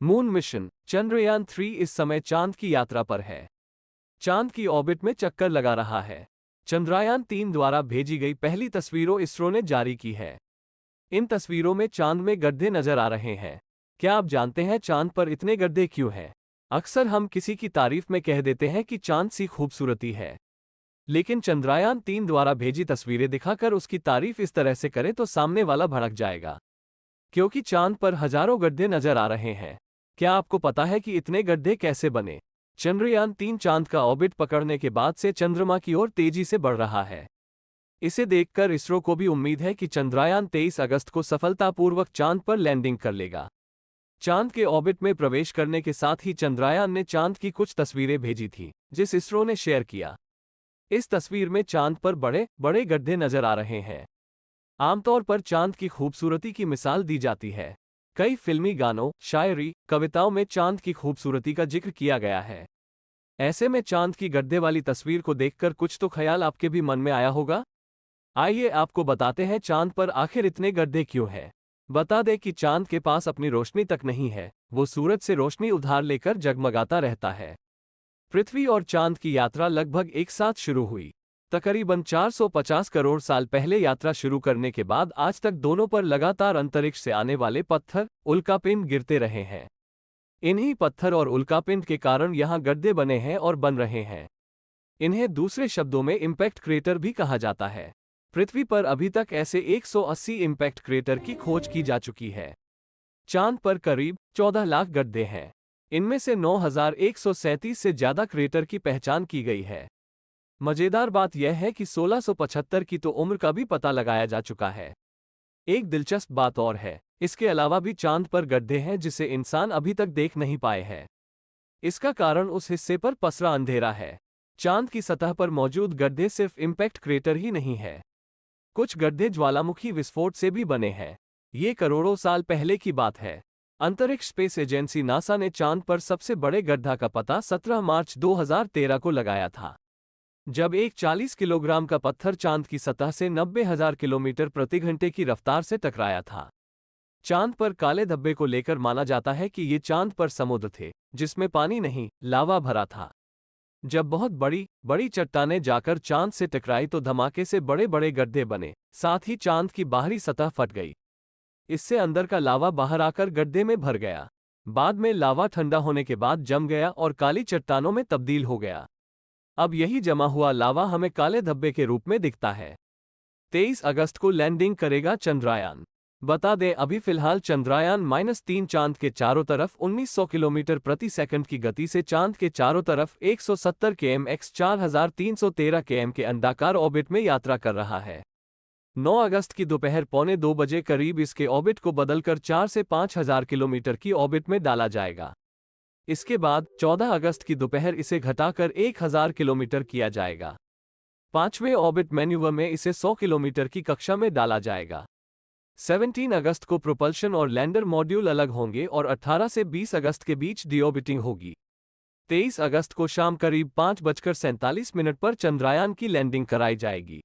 Moon mission Chandrayaan-3 इस समय चांद की यात्रा पर है। चांद की ऑर्बिट में चक्कर लगा रहा है। चंद्रयान-3 द्वारा भेजी गई पहली तस्वीरों इसरो ने जारी की है। इन तस्वीरों में चांद में गड्ढे नजर आ रहे हैं। क्या आप जानते हैं चांद पर इतने गड्ढे क्यों हैं? अक्सर हम किसी की तारीफ में कह देते हैं कि चांद सी खूबसूरती है। लेकिन चंद्रयान-3 द्वारा भेजी तस्वीरें दिखाकर उसकी तारीफ इस तरह से करें तो सामने वाला भड़क जाएगा। क्योंकि चांद पर हजारों गड्ढे नजर आ रहे हैं। क्या आपको पता है कि इतने गड्ढे कैसे बने? चंद्रयान-3 चांद का ऑर्बिट पकड़ने के बाद से चंद्रमा की ओर तेजी से बढ़ रहा है। इसे देखकर इसरो को भी उम्मीद है कि चंद्रयान 23 अगस्त को सफलतापूर्वक चांद पर लैंडिंग कर लेगा। चांद के ऑर्बिट में प्रवेश करने के साथ ही चंद्रयान ने चांद की कुछ तस्वीरें भेजी थी, जिस इसरो ने शेयर किया। इस तस्वीर में चांद पर बड़े बड़े गड्ढे नजर आ रहे हैं। आमतौर पर चांद की खूबसूरती की मिसाल दी जाती है। कई फिल्मी गानों, शायरी, कविताओं में चांद की खूबसूरती का जिक्र किया गया है। ऐसे में चांद की गड्ढे वाली तस्वीर को देखकर कुछ तो ख्याल आपके भी मन में आया होगा। आइए आपको बताते हैं चांद पर आखिर इतने गड्ढे क्यों हैं। बता दें कि चांद के पास अपनी रोशनी तक नहीं है, वो सूरज से रोशनी उधार लेकर जगमगाता रहता है। पृथ्वी और चांद की यात्रा लगभग एक साथ शुरू हुई। तकरीबन 450 करोड़ साल पहले यात्रा शुरू करने के बाद आज तक दोनों पर लगातार अंतरिक्ष से आने वाले पत्थर, उल्कापिंड गिरते रहे हैं। इन्हीं पत्थर और उल्कापिंड के कारण यहाँ गड्ढे बने हैं और बन रहे हैं। इन्हें दूसरे शब्दों में इम्पैक्ट क्रेटर भी कहा जाता है। पृथ्वी पर अभी तक ऐसे 180 इम्पैक्ट क्रेटर की खोज की जा चुकी है। चांद पर करीब 14 लाख गड्ढे हैं। इनमें से 9,137 से ज्यादा क्रेटर की पहचान की गई है। मजेदार बात यह है कि 1675 की तो उम्र का भी पता लगाया जा चुका है। एक दिलचस्प बात और है, इसके अलावा भी चांद पर गड्ढे हैं जिसे इंसान अभी तक देख नहीं पाए हैं। इसका कारण उस हिस्से पर पसरा अंधेरा है। चांद की सतह पर मौजूद गड्ढे सिर्फ इम्पैक्ट क्रेटर ही नहीं है। कुछ गड्ढे ज्वालामुखी विस्फोट से भी बने हैं। ये करोड़ों साल पहले की बात है। अंतरिक्ष स्पेस एजेंसी नासा ने चांद पर सबसे बड़े गड्ढा का पता 17 मार्च 2013 को लगाया था, जब एक 40 किलोग्राम का पत्थर चांद की सतह से 90,000 किलोमीटर प्रति घंटे की रफ्तार से टकराया था। चांद पर काले धब्बे को लेकर माना जाता है कि ये चांद पर समुद्र थे, जिसमें पानी नहीं, लावा भरा था। जब बहुत बड़ी बड़ी चट्टानें जाकर चांद से टकराई तो धमाके से बड़े बड़े गड्ढे बने, साथ ही चांद की बाहरी सतह फट गई। इससे अंदर का लावा बाहर आकर गड्ढे में भर गया। बाद में लावा ठंडा होने के बाद जम गया और काली चट्टानों में तब्दील हो गया। अब यही जमा हुआ लावा हमें काले धब्बे के रूप में दिखता है। 23 अगस्त को लैंडिंग करेगा चंद्रयान। बता दें अभी फिलहाल चंद्रयान-3 चांद के चारों तरफ 1900 किलोमीटर प्रति सेकंड की गति से चांद के चारों तरफ 170 km/h 4313 km के अंडाकार ऑर्बिट में यात्रा कर रहा है। 9 अगस्त की दोपहर 1:45 बजे करीब इसके ऑर्बिट को बदलकर 4 से 5000 किलोमीटर की ऑर्बिट में डाला जाएगा। इसके बाद 14 अगस्त की दोपहर इसे घटाकर 1000 किलोमीटर किया जाएगा। 5वें ऑर्बिट मैन्यूवर में इसे 100 किलोमीटर की कक्षा में डाला जाएगा। 17 अगस्त को प्रोपल्शन और लैंडर मॉड्यूल अलग होंगे और 18 से 20 अगस्त के बीच डीऑर्बिटिंग होगी। 23 अगस्त को शाम करीब 5:47 पर चंद्रयान की लैंडिंग कराई जाएगी।